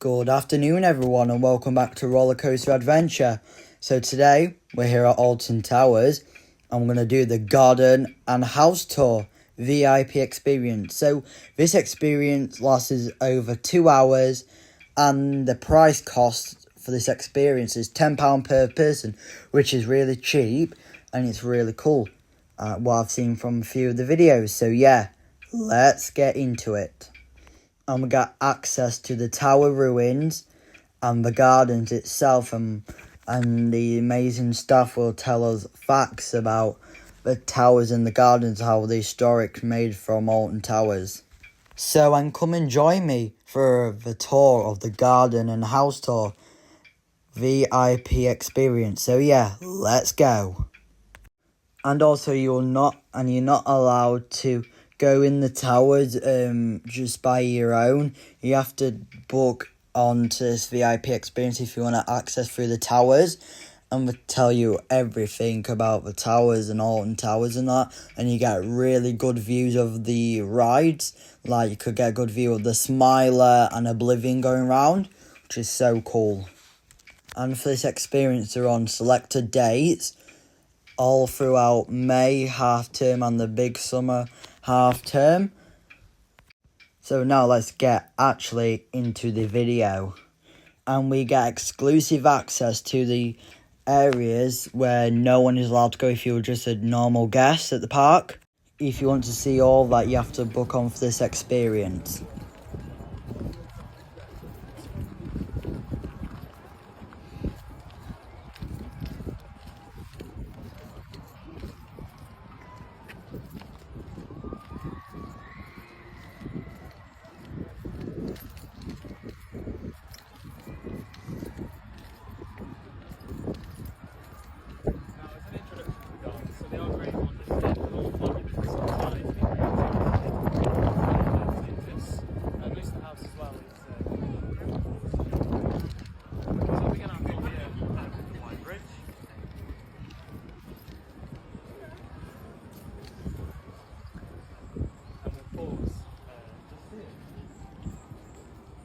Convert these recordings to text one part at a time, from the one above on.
Good afternoon everyone and welcome back to Roller Coaster Adventure. So today we're here at Alton Towers. I'm going to do the garden and house tour VIP experience. So this experience lasts over 2 hours and the price cost for this experience is £10 per person, which is really cheap and it's really cool. What I've seen from a few of the videos. So yeah, let's get into it. And we got access to the tower ruins and the gardens itself, and the amazing staff will tell us facts about the towers and the gardens, how the historic made from Alton Towers. So and come and join me for the tour of the garden and house tour VIP experience. So yeah, let's go. And also you're not allowed to go in the towers just by your own. You have to book onto this VIP experience if you want to access through the towers. And we'll tell you everything about the towers and Alton Towers and that. And you get really good views of the rides. Like you could get a good view of the Smiler and Oblivion going round, which is so cool. And for this experience they're on selected dates all throughout May half term and the big summer half term. So now let's get actually into the video. And we get exclusive access to the areas where no one is allowed to go if you're just a normal guest at the park. If you want to see all that, you have to book on for this experience.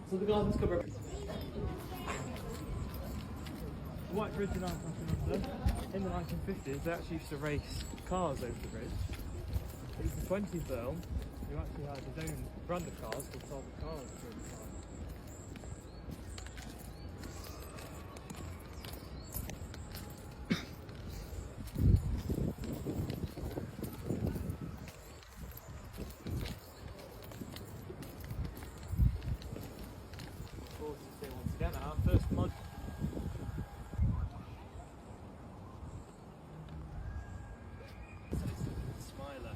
So the gardens cover everything. The White Bridge in Alton, in the 1950s, they actually used to race cars over the bridge. It was the 20s though, who actually had his own brand of cars called Talbot Cars during the time. Once again, our first mod. Smiler.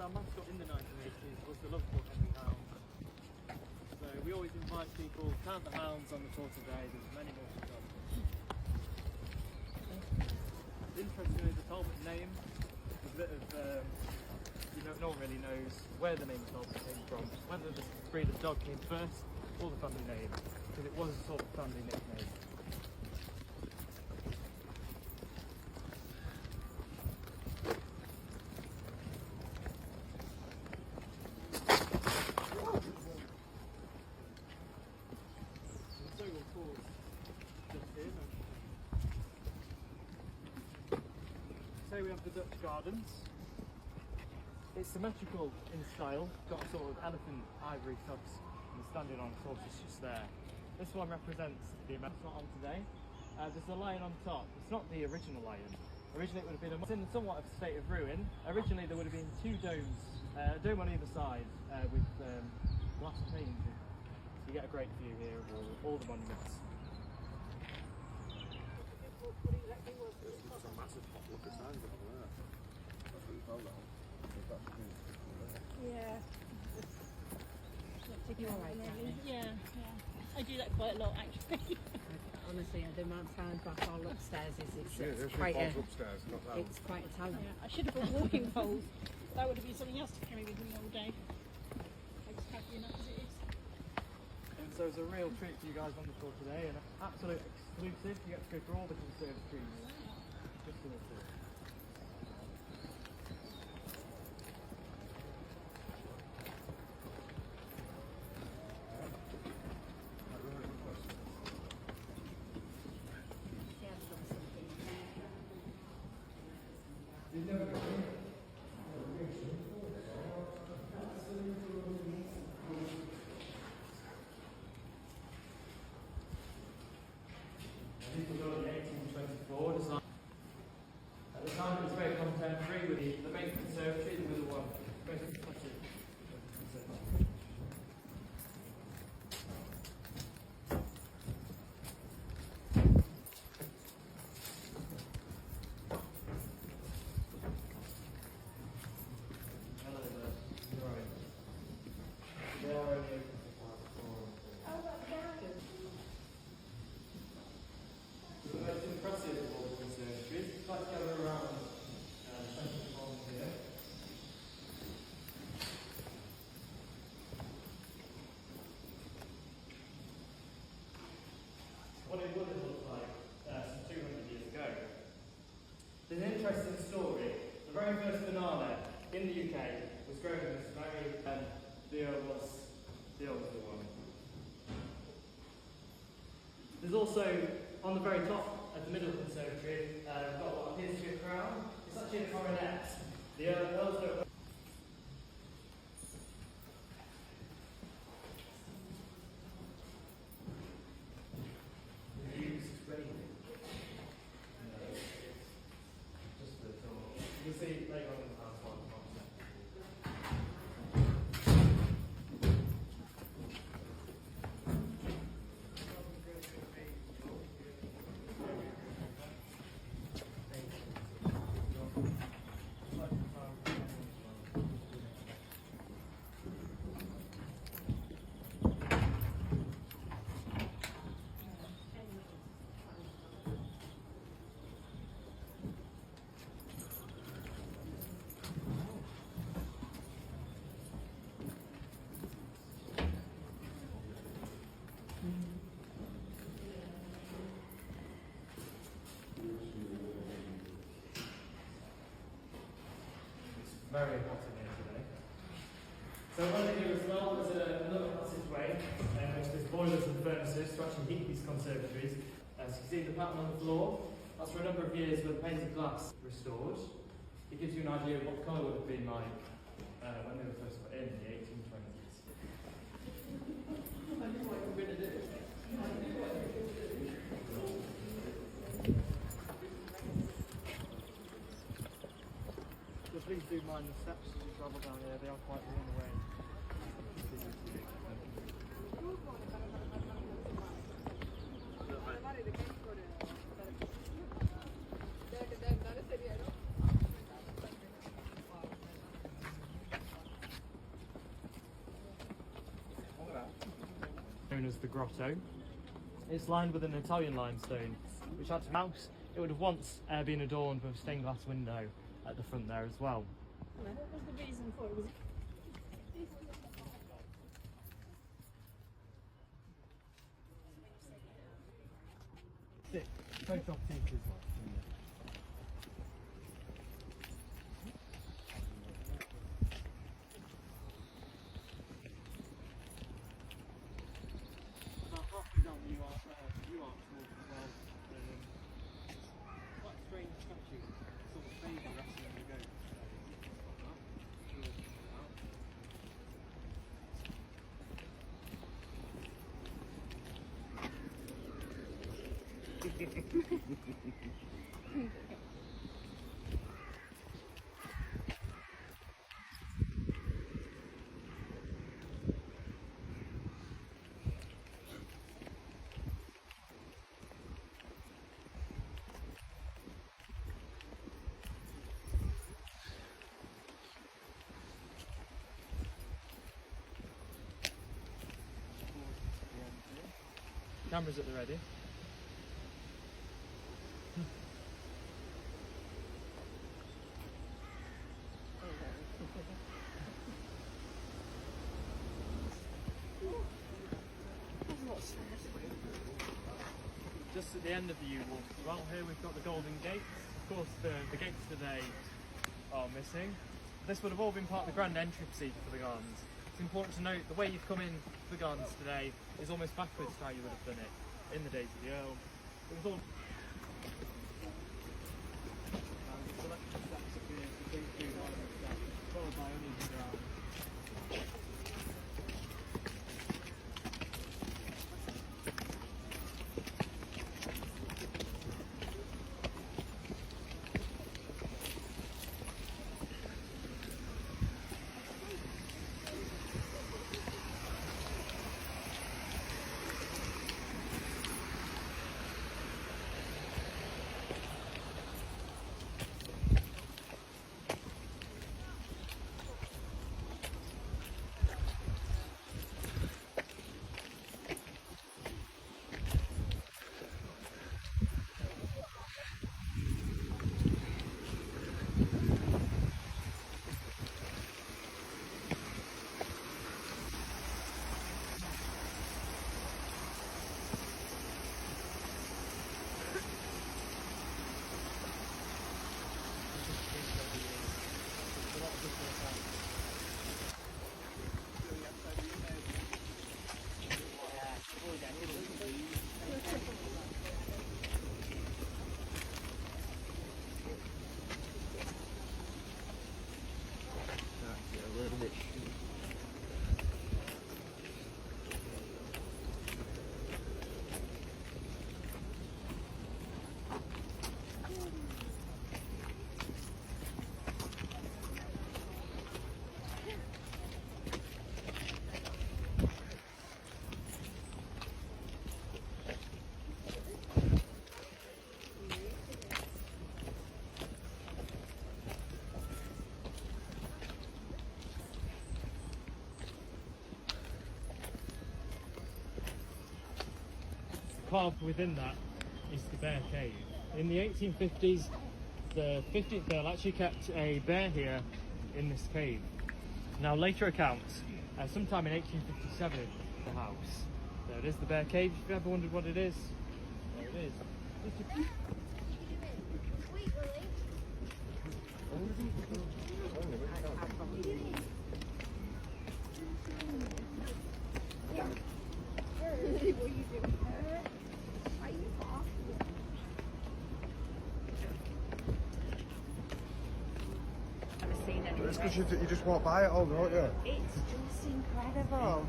Our mascot in the 1980s was the lovable Henry Hound. So we always invite people, count the hounds on the tour today, there's many more to come. Interestingly, the Talbot name is a bit of, no one really knows where the name Talbot came from, whether the breed of dog came first or the family name, because it was a sort of family nickname. So we have the Dutch gardens. It's symmetrical in style, got a sort of elephant ivory tufts and standing on a tortoise just there. This one represents the amount not on today. There's a lion on top. It's not the original lion. Originally it would have been in somewhat of a state of ruin. Originally there would have been two domes, a dome on either side with glass panes. You get a great view here of all the monuments. It's a massive pop look at signs over there. That's really well though. Yeah. You're all right, Danny. Yeah. I do that quite a lot actually. Honestly, the amount of times I fall upstairs it's She quite falls a, upstairs, not down. it's quite a talent. Yeah, I should have brought walking poles. That would have been something else to carry with me all day. I just happy enough as it is. And so it's a real treat for you guys on the tour today, and absolute exclusive. You get to go through all the conservatories just for the tour. She has got something. These were built in 1824, designed. At the time it was very contemporary with the main conservatory, the middle one, most impressive conservatory. Hello there. You're right. They are only open the most impressive of all the conservatories. I'd like to go around the central column here. What it would have looked like some 200 years ago. There's an interesting story. The very first banana in the UK was grown in this very, the Earl was the one. There's also, on the very top, at the middle of the conservatory, we've got what appears to be a crown. It's actually a coronet. The Earls don't. The views raining. Just the door. You'll see later on in the house one. Very hot in here today. So under here as well, there's another passageway, which there's boilers and furnaces to actually heat these conservatories. As you can see the pattern on the floor, that's for a number of years with painted glass restored. It gives you an idea of what the colour would have been like when they were first put in the 1820s. I knew what you were going to do. So please do mind the steps as you travel down here, they are quite worn away. Known as the grotto. It's lined with an Italian limestone, which had a house. It would have once been adorned with a stained glass window at the front there as well. What was the reason for it? Was Thick, photo opportunities. About halfway down you are towards as well. Quite a strange statue, sort of baby wrestling the goat. Cameras at the ready. Just at the end of the U-walk as well, here we've got the golden gates. Of course, the gates today are missing. This would have all been part of the grand entry procedure for the gardens. It's important to note the way you've come in to the gardens today is almost backwards to how you would have done it in the days of the Earl. It was all selection steps appear to bring through one of the steps, followed by only the ground. Carved within that is the bear cave. In the 1850s, the 15th Earl actually kept a bear here in this cave. Now later accounts, sometime in 1857, the house. There it is, the bear cave. If you ever wondered what it is, there it is. It's because you just walk by it all, don't you? It's just incredible.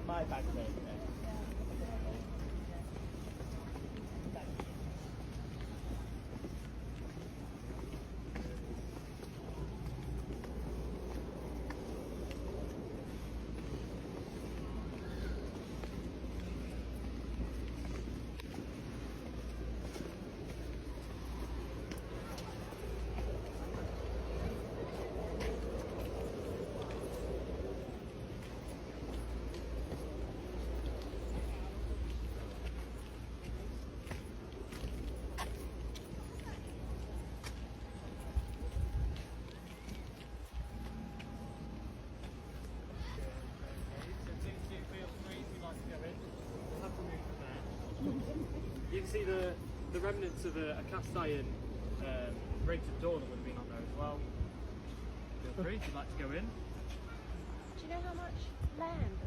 My bag there. You can see the remnants of a cast iron rated door that would have been on there as well. Feel free if you'd like to go in. Do you know how much land?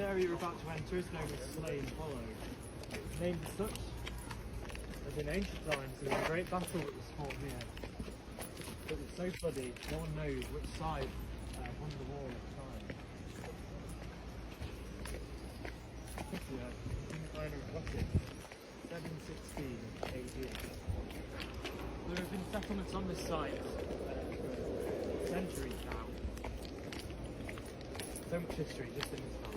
area you're about to enter is known as Slain Hollow. It's named as such, as in ancient times there was a great battle that was fought here. It was so bloody, no one knows which side won the war at the time. Yeah, Iron Gothic, 716 AD. There have been settlements on this site for centuries now. So much history just in this valley.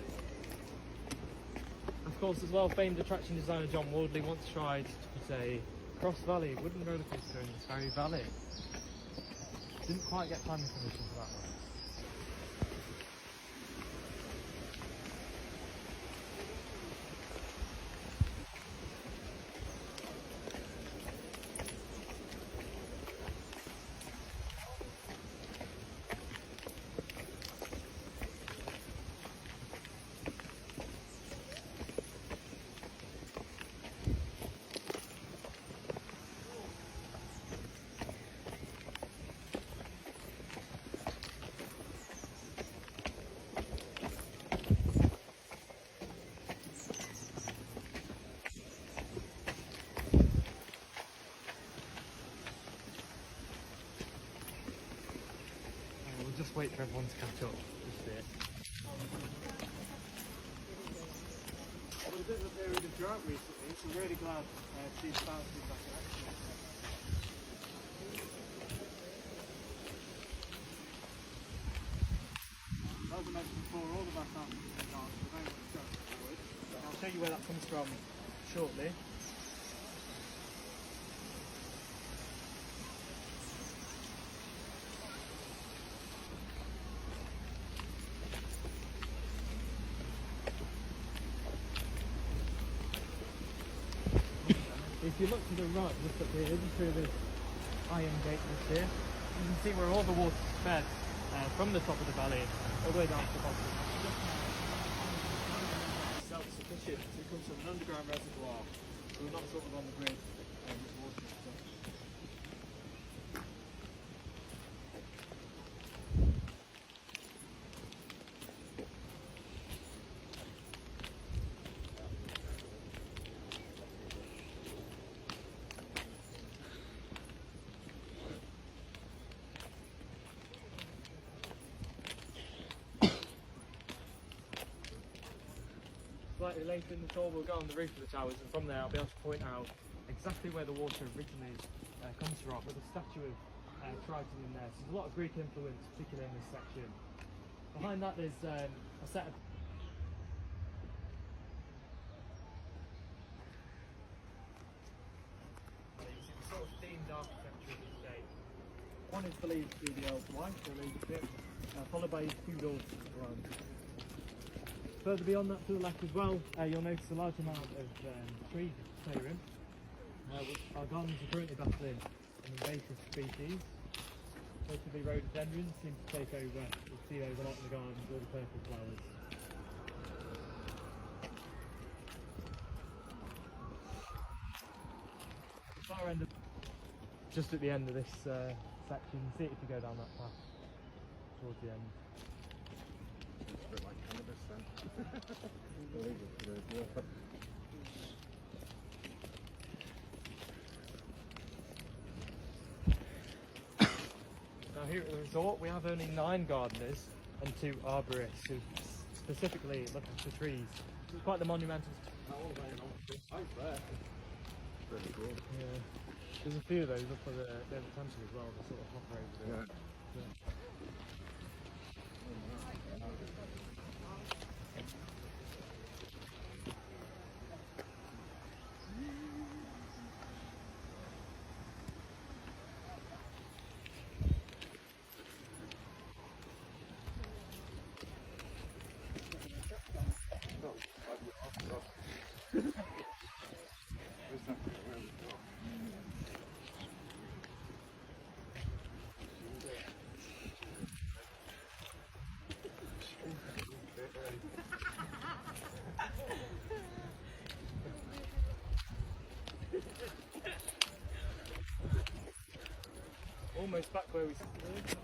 Of course, as well, famed attraction designer John Wardley once tried to put a cross-valley wooden roller coaster in this very valley. Didn't quite get planning permission for that one. We'll just wait for everyone to catch up. Just a bit. There was a bit of a period of drought recently, so we're really glad these plants are back in action. As I mentioned before, all of our samples are very much going forward. I'll show you where that comes from shortly. If you look to the right, just up here, just through this iron gate just here, you can see where all the water's fed from the top of the valley all the way down to the bottom. Self-sufficient, so it comes from an underground reservoir, so we're not sort of on the grid with water and stuff. Slightly later in the tour we'll go on the roof of the towers, and from there I'll be able to point out exactly where the water originally comes from, with a statue of Triton in there. So there's a lot of Greek influence, particularly in this section. Behind that there's a set of sort of themed architecture of this day. One is believed to be the Earl's wife, the leadership, followed by his two daughters as well. Further beyond that to the left as well, you'll notice a large amount of trees clearing, which our gardens are currently battling an invasive species. Mostly rhododendrons seem to take over. You'll see those a lot in the gardens, all the purple flowers. The far end of, just at the end of this section, see it if you go down that path towards the end. It's a bit like cannabis then. Now here at the resort we have only 9 gardeners and 2 arborists who specifically look after trees. It's quite the monumental. Really cool. Yeah. There's a few of those up at the potential as well, the sort of hopper over there. Yeah. Almost back where we started.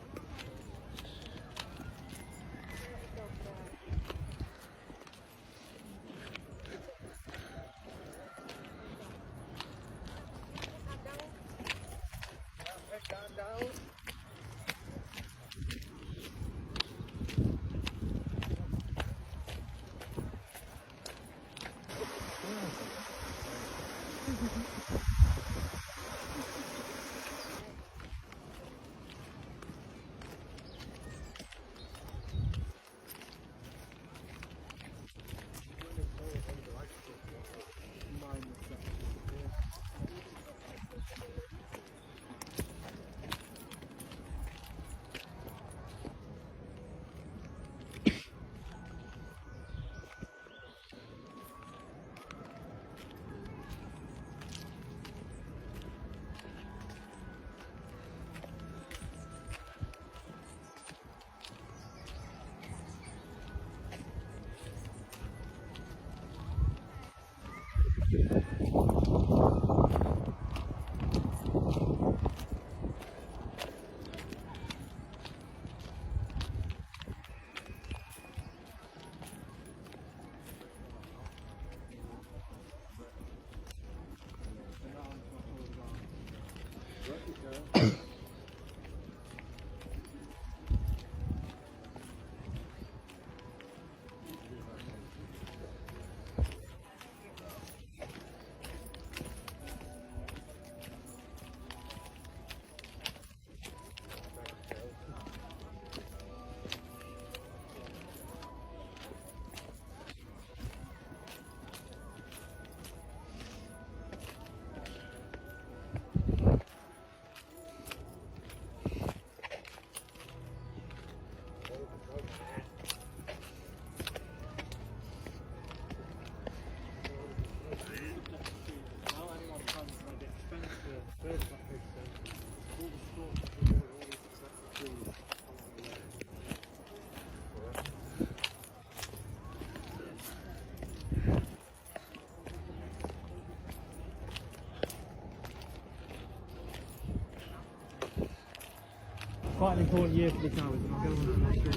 Quite an important year for the towers, and I'll go on to the next one.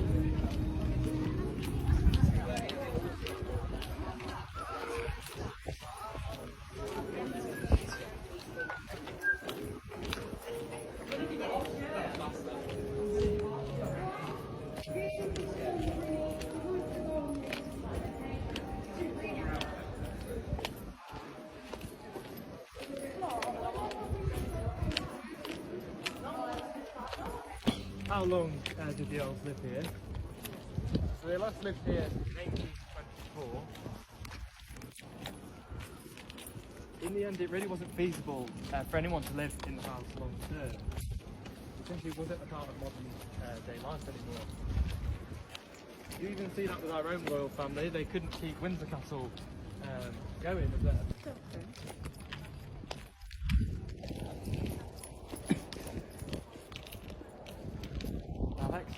How long did the elves live here? So they last lived here in 1824. In the end, it really wasn't feasible for anyone to live in the house long term. It simply wasn't a part of modern day life anymore. You even see that with our own royal family. They couldn't keep Windsor Castle going with them.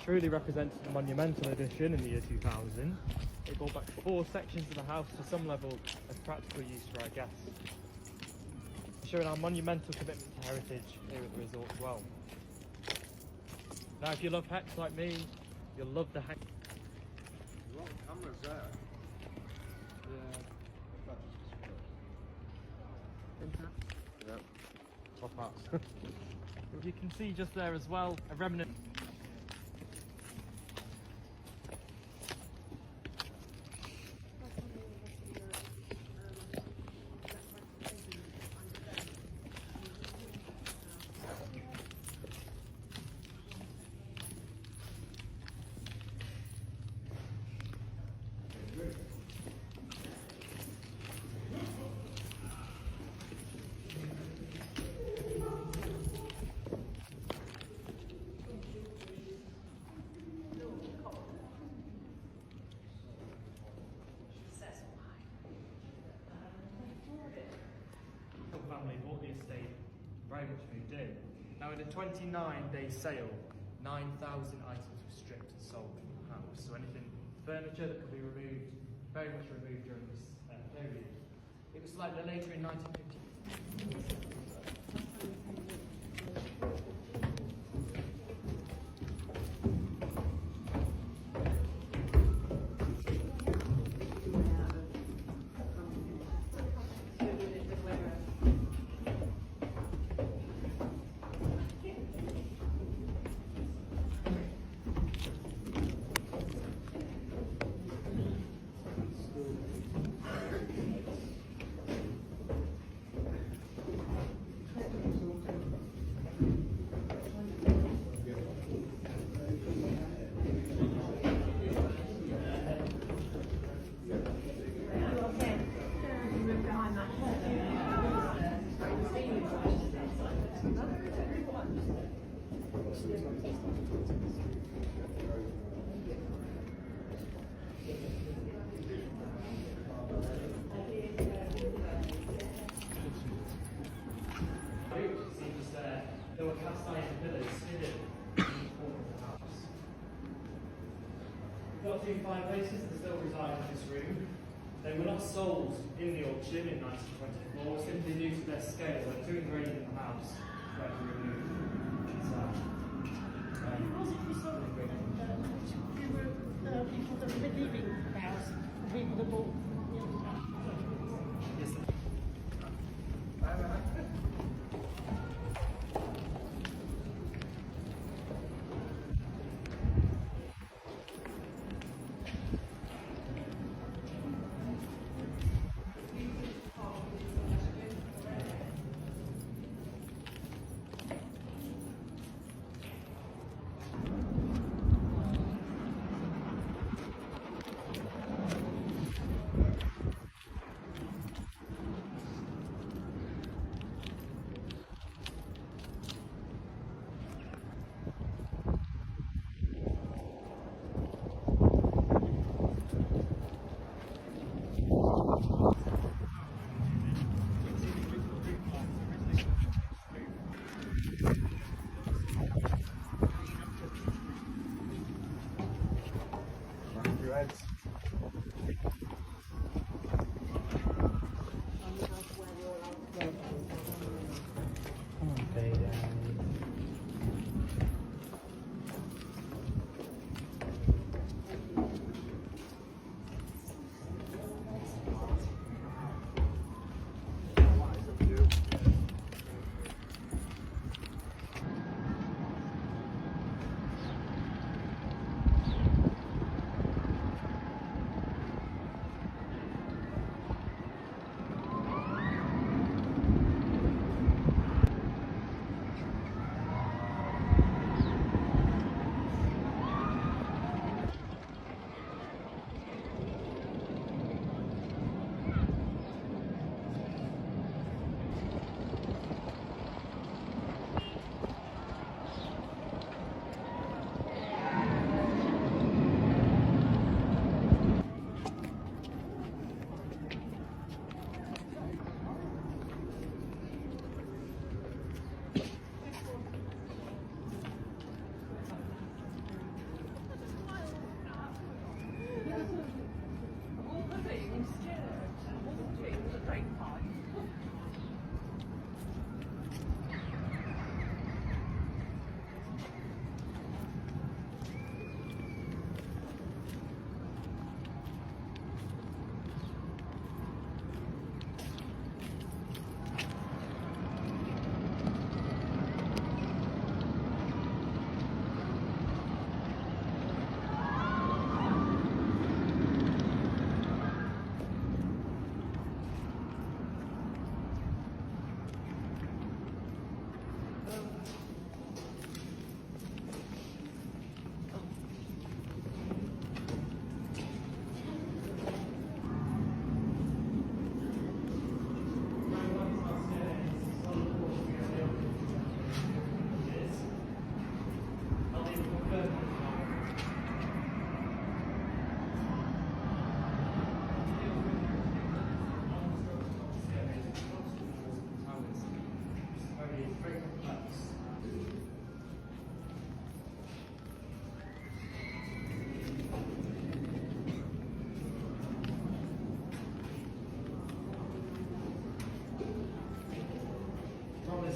Truly represents the monumental edition in the year 2000. It brought back 4 sections of the house to some level of practical use for our guests, showing our monumental commitment to heritage here at the resort as well. Now, if you love hacks like me, you'll love the hack. A lot of cameras there. Yeah. Yeah. Top hats. You can see just there as well a remnant. Family bought the estate, very much moved in. Now in a 29-day sale, 9,000 items were stripped and sold from the house. So anything, furniture that could be removed, very much removed during this period. It was slightly later in 1950. There were cast iron pillars hidden in each corner of the house. We've got 2 fireplaces that still reside in this room. They were not sold in the auction in 1924, simply due to their scale. They're too ingrained in the house where to remove. Was it historically there were people that were leaving the house, people that bought the old house? Yes.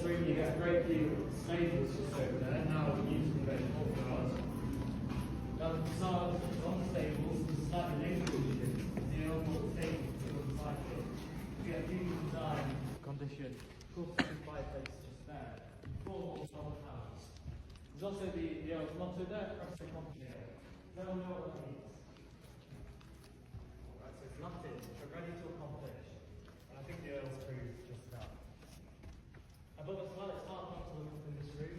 You get a great view of the stables just over there. Now we're using the courtyard. Now the facade on the stables is slightly included. The overall stables to the side of it. You get a beautiful design condition. Of course, the fireplace just there. Four walls on the house. There's also the old motto there, across the complicated. No one know what that means. Alright, so it's Latin, but ready to accomplish. And I think the Earl's proved just that. Above as well, it's hard not to look up in this room.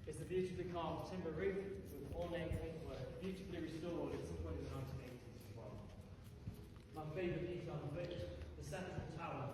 It's a beautifully carved timber roof with ornate paintwork, beautifully restored at some point in the 1980s as well. My favourite detail of it, the central tower